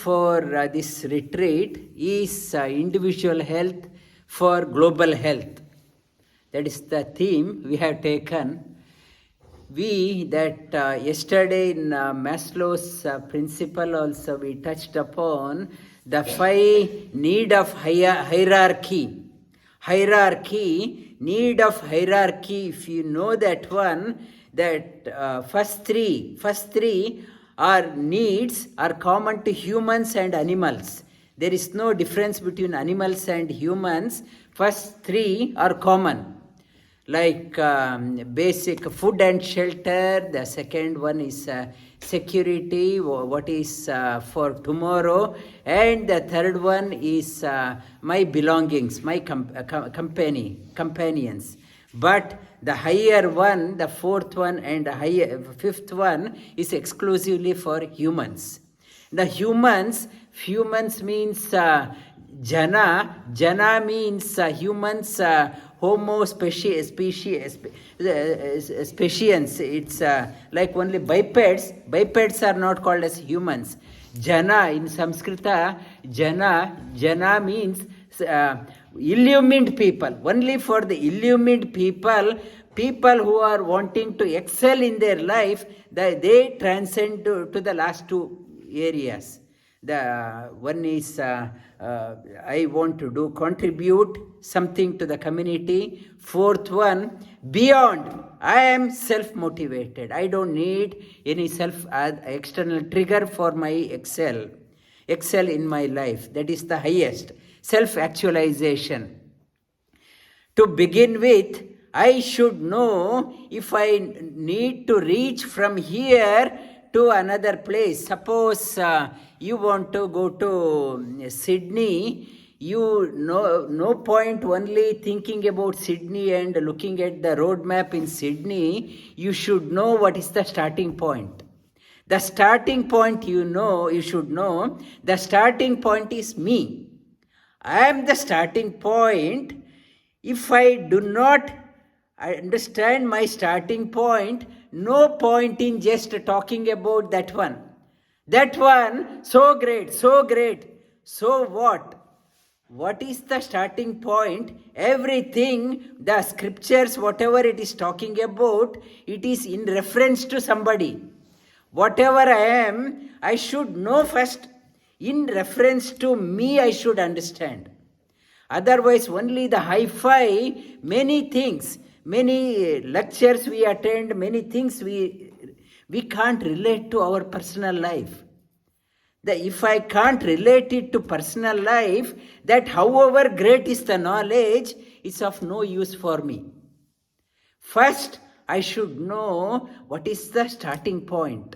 for this retreat is individual health for global health. That is the theme we have taken. Yesterday in Maslow's principle also we touched upon the 5 need of hierarchy. Need of hierarchy, if you know that one, that first three are needs are common to humans and animals. There is no difference between animals and humans. First 3 are common. Like basic food and shelter. The second one is security, what is for tomorrow. And the third one is my belongings, my companions. But the higher one, the fourth one and the fifth one is exclusively for humans. The humans means jana means humans, Homo species. It's like only bipeds. Bipeds are not called as humans. Jana in Sanskrita, jana means illumined people. Only for the illumined people who are wanting to excel in their life, they transcend to the last 2 areas. The one is I want to contribute something to the community. Fourth one, beyond. I am self-motivated. I don't need any external trigger for my excel in my life. That is the highest. Self-actualization. To begin with, I should know if I need to reach from here to another place. Suppose you want to go to Sydney, no point only thinking about Sydney and looking at the road map in Sydney. You should know what is the starting point. The starting point you should know. The starting point is me. I am the starting point. If I do not understand my starting point, no point in just talking about that one. That one, so great. So what? What is the starting point? Everything, the scriptures, whatever it is talking about, it is in reference to somebody. Whatever I am, I should know first. In reference to me, I should understand. Otherwise, only the hi-fi, many things, many lectures we attend, many things we can't relate to our personal life. If I can't relate it to personal life, that however great is the knowledge, is of no use for me. First, I should know what is the starting point.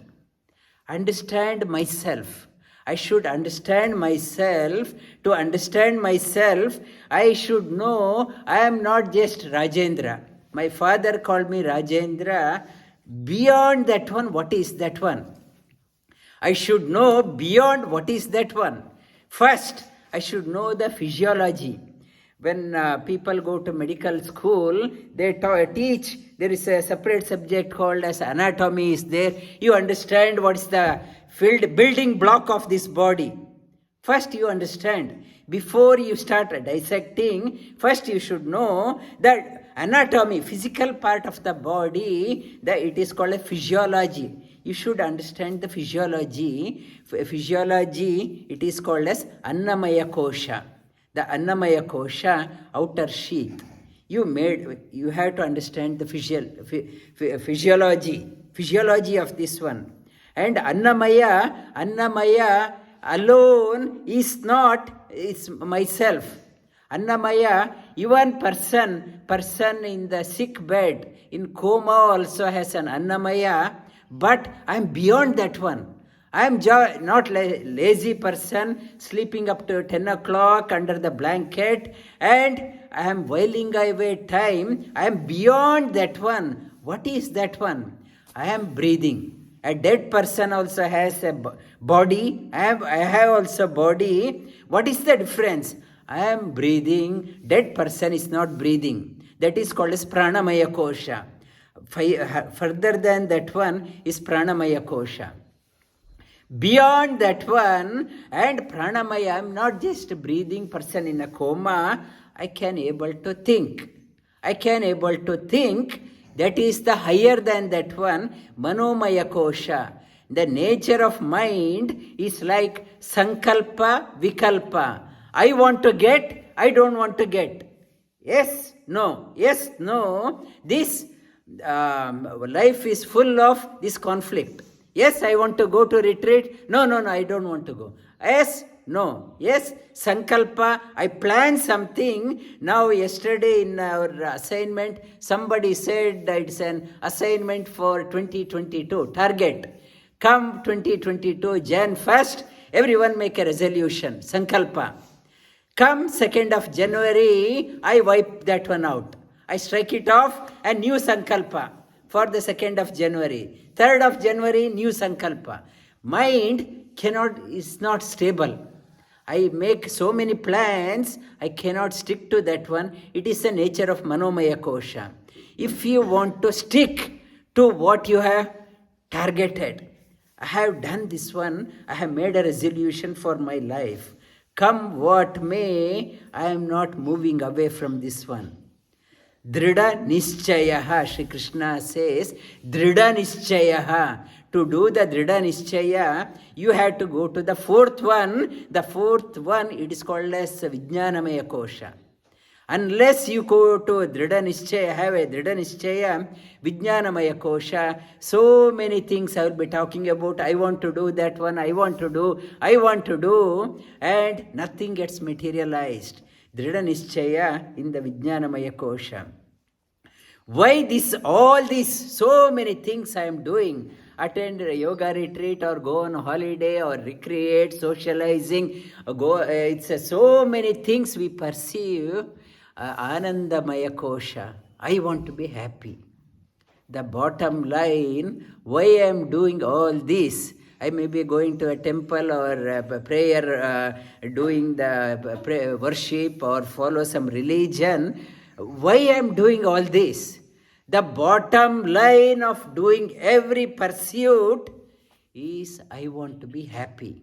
Understand myself. I should understand myself. To understand myself, I should know I am not just Rajendra. My father called me Rajendra. Beyond that one, what is that one? I should know beyond what is that one. First, I should know the physiology. When people go to medical school, they teach, there is a separate subject called as anatomy is there. You understand what is the building block of this body. First you understand. Before you start dissecting, first you should know that anatomy, physical part of the body, it is called a physiology. You should understand the physiology. Physiology, it is called as Annamaya Kosha. The Annamaya Kosha, outer sheath. You have to understand the physiology of this one. And Annamaya alone is not, it's myself. Annamaya, even person in the sick bed, in coma also has an Annamaya, but I am beyond that one. I am not lazy person sleeping up to 10 o'clock under the blanket and I am whiling away time. I am beyond that one. What is that one? I am breathing. A dead person also has a body. I have also body. What is the difference? I am breathing. Dead person is not breathing. That is called as Pranamaya Kosha. Further than that one is Pranamaya Kosha. Beyond that one, and pranamaya, I'm not just a breathing person in a coma. I can able to think. I can able to think. That is the higher than that one, manomaya kosha. The nature of mind is like sankalpa, vikalpa. I want to get, I don't want to get. Yes, no, yes, no. This life is full of this conflict. Yes, I want to go to retreat. No, no, no, I don't want to go. Yes, no. Yes, sankalpa, I plan something. Now, yesterday in our assignment, somebody said that it's an assignment for 2022, target. Come 2022, Jan 1st, everyone make a resolution, sankalpa. Come 2nd of January, I wipe that one out. I strike it off, and new sankalpa for the 2nd of January. 3rd of January, new sankalpa. Mind is not stable. I make so many plans, I cannot stick to that one. It is the nature of manomaya kosha. If you want to stick to what you have targeted, I have done this one, I have made a resolution for my life. Come what may, I am not moving away from this one. Drida Nischaya, Shri Krishna says, Drida Nischaya. To do the Drida Nischaya, you have to go to the fourth one. The fourth one, it is called as Vijnanamaya Kosha. Unless you go to Drida Nischaya, have a Drida Nischaya, Vijnanamaya Kosha, so many things I will be talking about. I want to do that one, I want to do, and nothing gets materialized. Drida Nischaya in the Vijnanamaya Kosha. Why all this, so many things I am doing? Attend a yoga retreat or go on a holiday or recreate, socializing, it's so many things we perceive. Anandamaya Kosha. I want to be happy. The bottom line, why I am doing all this? I may be going to a temple or a prayer, doing the worship or follow some religion. Why I am doing all this? The bottom line of doing every pursuit is I want to be happy.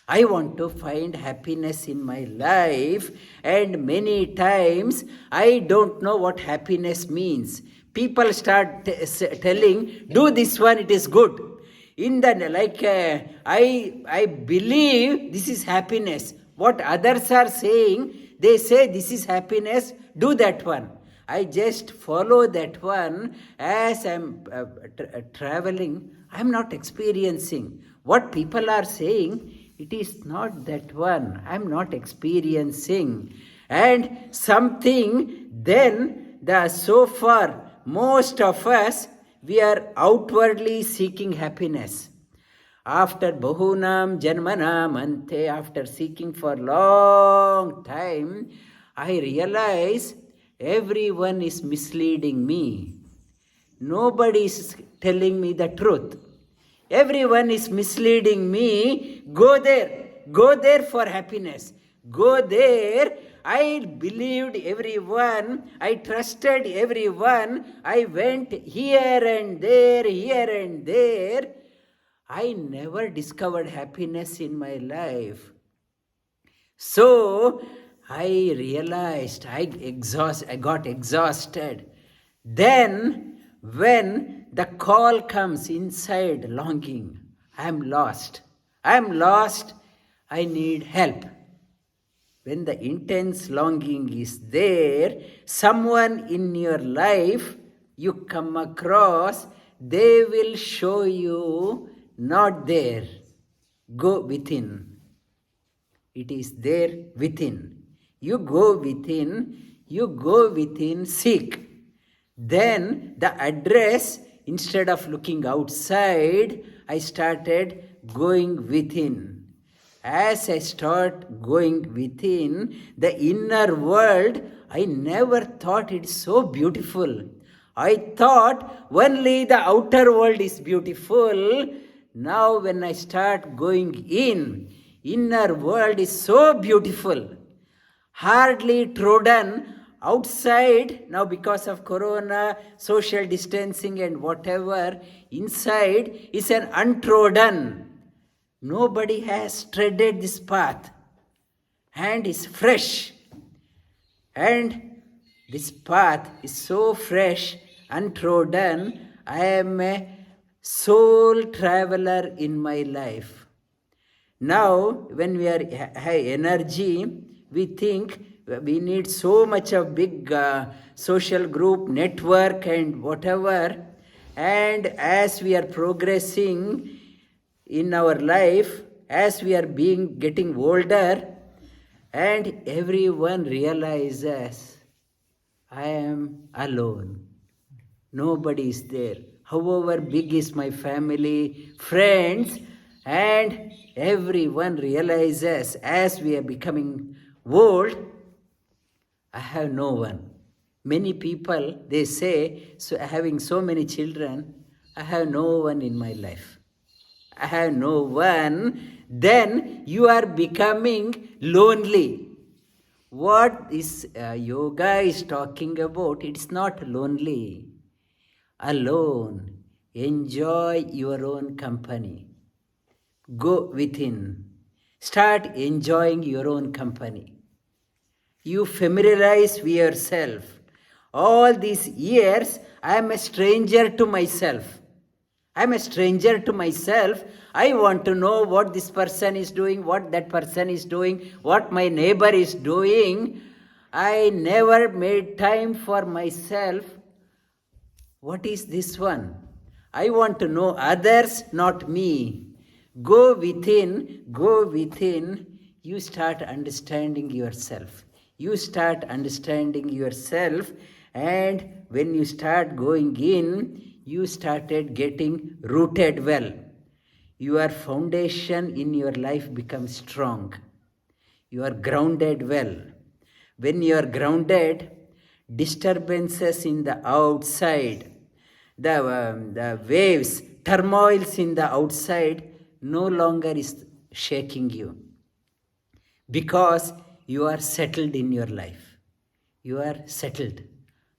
I want to find happiness in my life, and many times I don't know what happiness means. People start telling, do this one, it is good. I believe this is happiness. What others are saying, they say this is happiness, do that one. I just follow that one. As I'm traveling, I'm not experiencing what people are saying. It is not that one. I'm not experiencing. And something, then so far, most of us, we are outwardly seeking happiness. After Bahunam Janmanam Ante, after seeking for long time, I realize everyone is misleading me. Nobody is telling me the truth. Everyone is misleading me. Go there for happiness. Go there. I believed everyone. I trusted everyone. I went here and there. I never discovered happiness in my life. So I realized I got exhausted. Then when the call comes inside, longing, I am lost. I need help. When the intense longing is there, someone in your life you come across, they will show you not there. Go within. It is there within. You go within, seek. Then the address, instead of looking outside, I started going within. As I start going within, the inner world, I never thought it's so beautiful. I thought only the outer world is beautiful. Now when I start going in, inner world is so beautiful. Hardly trodden. Outside, now because of corona, social distancing and whatever, inside is an untrodden. Nobody has treaded this path and is fresh. And this path is so fresh, untrodden. I am a soul traveler in my life. Now, when we are high energy, we think we need so much of big social group, network and whatever. And as we are progressing in our life, as we are getting older, and everyone realizes, I am alone. Nobody is there. However big is my family, friends, and everyone realizes as we are becoming old, I have no one. Many people, they say, so having so many children, I have no one in my life. I have no one. Then you are becoming lonely. What this yoga is talking about, it's not lonely. Alone. Enjoy your own company. Go within. Start enjoying your own company. You familiarize with yourself. All these years, I am a stranger to myself. I'm a stranger to myself. I want to know what this person is doing, what that person is doing, what my neighbor is doing. I never made time for myself. What is this one? I want to know others, not me. Go within, you start understanding yourself. You start understanding yourself, and when you start going in, you started getting rooted well. Your foundation in your life becomes strong. You are grounded well. When you are grounded, disturbances in the outside, the waves, turmoils in the outside no longer is shaking you, because you are settled in your life. You are settled.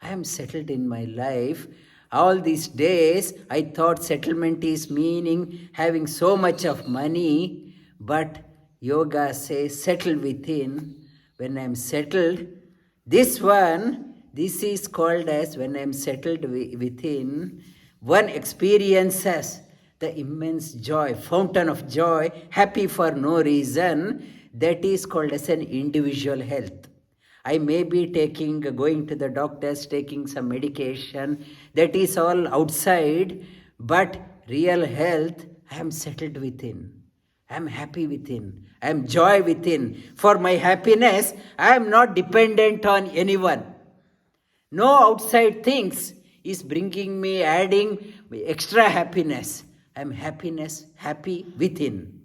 I am settled in my life. All these days, I thought settlement is meaning having so much of money, but yoga says settle within. When I am settled, this is called as when I am settled within, one experiences the immense joy, fountain of joy, happy for no reason. That is called as an individual health. I may be going to the doctors, taking some medication. That is all outside. But real health, I am settled within. I am happy within. I am joy within. For my happiness, I am not dependent on anyone. No outside things is bringing me, adding extra happiness. I am happy within.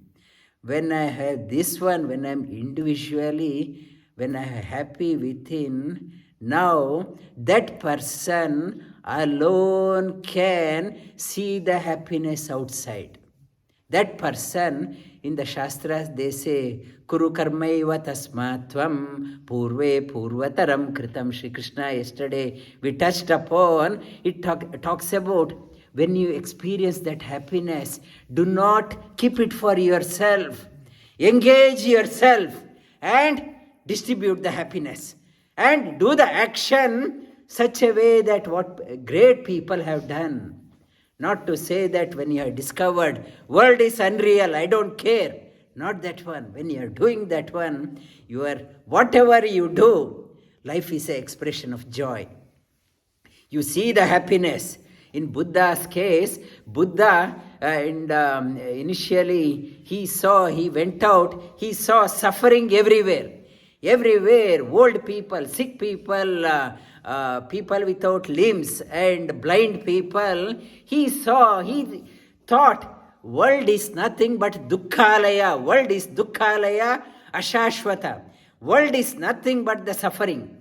When I have this one, when I am individually, when I am happy within, now that person alone can see the happiness outside. That person, in the Shastras, they say, Kuru karmaiva tasmatvam purve purvataram kritam. Shri Krishna, yesterday we touched upon, it talks about when you experience that happiness, do not keep it for yourself. Engage yourself and distribute the happiness. And do the action such a way that what great people have done. Not to say that when you have discovered world is unreal, I don't care. Not that one. When you are doing that one, whatever you do, life is an expression of joy. You see the happiness. In Buddha's case, Buddha, initially he went out, he saw suffering everywhere. Everywhere, old people, sick people, people without limbs and blind people. He thought, world is nothing but dukkhalaya. World is dukkhalaya ashashvata. World is nothing but the suffering.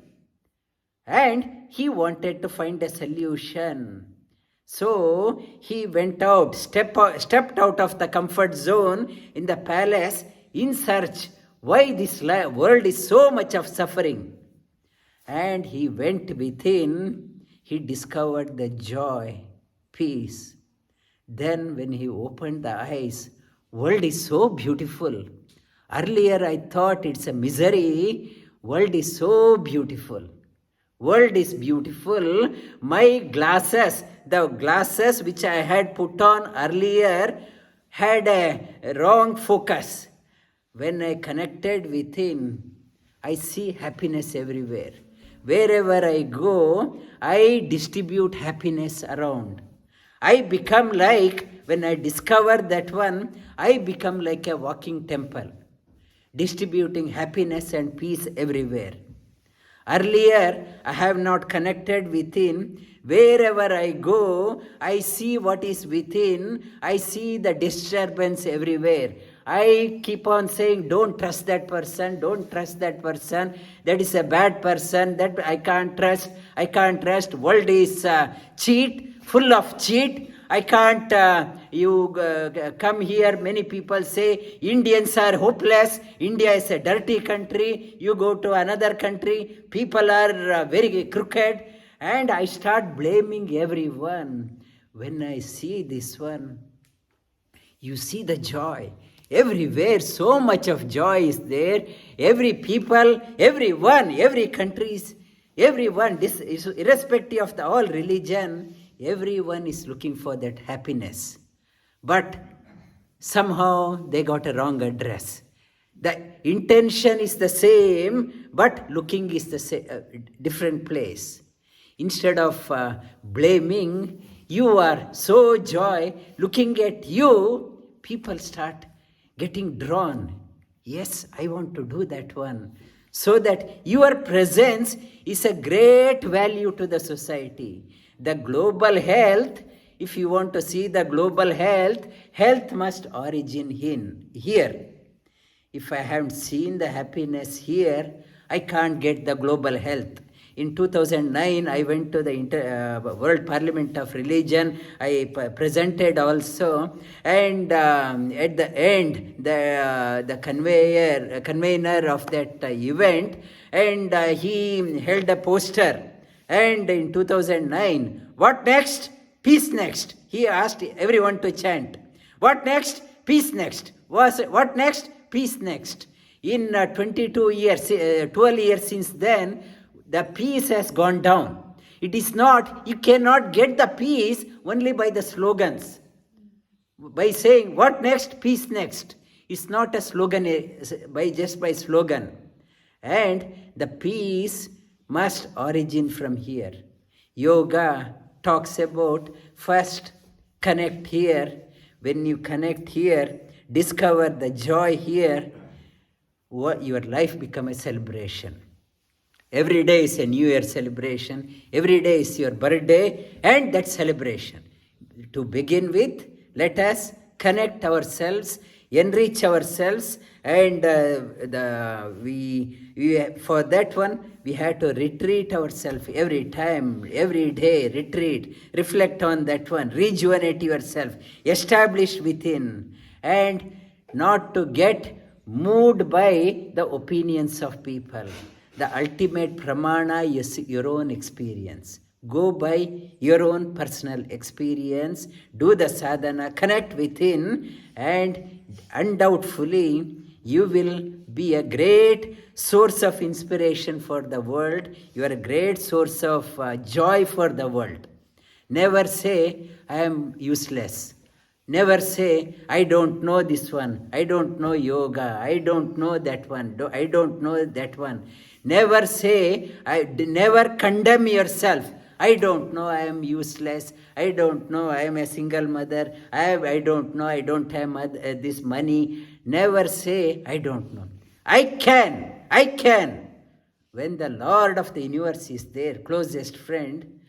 And he wanted to find a solution. So he went out, stepped out of the comfort zone in the palace in search. Why this world is so much of suffering? And he went within, he discovered the joy, peace. Then when he opened the eyes, World is so beautiful. Earlier I thought it's a misery. World is so beautiful. World is beautiful. My glasses, the glasses which I had put on earlier had a wrong focus. When I connected with Him, I see happiness everywhere. Wherever I go, I distribute happiness around. I become like, when I discover that one, I become like a walking temple, distributing happiness and peace everywhere. Earlier, I have not connected within. Wherever I go, I see what is within. I see the disturbance everywhere. I keep on saying, don't trust that person, don't trust that person. That is a bad person, that I can't trust, I can't trust. World is cheat, full of cheat. I can't, come here, many people say Indians are hopeless, India is a dirty country, you go to another country, people are very crooked, and I start blaming everyone. When I see this one, you see the joy. Everywhere, so much of joy is there. Every people, everyone, every countries, everyone, this is irrespective of the all religion, everyone is looking for that happiness. But somehow they got a wrong address. The intention is the same, but looking is the different place. Instead of blaming, you are so joy. Looking at you, people start getting drawn. Yes, I want to do that one. So that your presence is a great value to the society. The global health, if you want to see the global health, health must origin here. If I haven't seen the happiness here, I can't get the global health. In 2009, I went to the World Parliament of Religion. I presented also, and at the end, the convener of that event, and he held a poster. And in 2009, what next? Peace next. He asked everyone to chant. What next? Peace next. What next? Peace next. In 22 years, 12 years since then, the peace has gone down. It is not, you cannot get the peace only by the slogans. By saying, what next? Peace next. It's not a slogan, just by slogan. And the peace must origin from here. Yoga talks about first connect here. When you connect here, discover the joy here, your life becomes a celebration. Every day is a New Year celebration. Every day is your birthday and that celebration. To begin with, let us connect ourselves, enrich ourselves, and for that one, we have to retreat ourselves every time, every day, retreat, reflect on that one, rejuvenate yourself, establish within, and not to get moved by the opinions of people. The ultimate pramana is your own experience. Go by your own personal experience, do the sadhana, connect within, and undoubtedly you will be a great source of inspiration for the world. You are a great source of joy for the world. Never say, I am useless. Never say, I don't know this one. I don't know yoga. I don't know that one. I don't know that one. Never say, never condemn yourself. I don't know, I am useless. I don't know, I am a single mother. I don't know, I don't have this money. Never say, I don't know. I can. When the Lord of the universe is there, closest friend,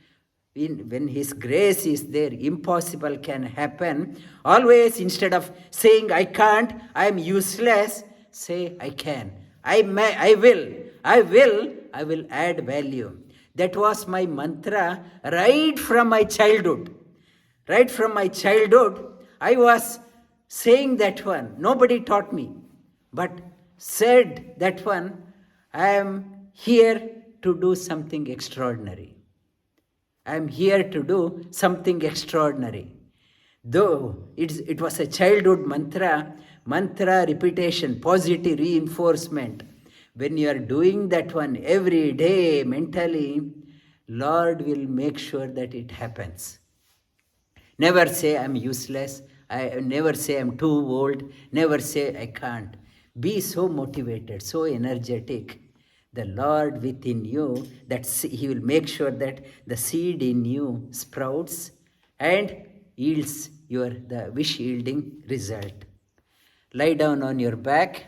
when His grace is there, impossible can happen. Always, instead of saying, I can't, I am useless, say, I can. I will add value. That was my mantra right from my childhood. Right from my childhood, I was saying that one. Nobody taught me, but said that one, I am here to do something extraordinary. I am here to do something extraordinary. Though it was a childhood mantra repetition, positive reinforcement. When you are doing that one every day mentally, Lord will make sure that it happens. Never say I'm useless. I never say I'm too old. Never say I can't. Be so motivated, so energetic. The Lord within you, He will make sure that the seed in you sprouts and yields the wish yielding result. Lie down on your back.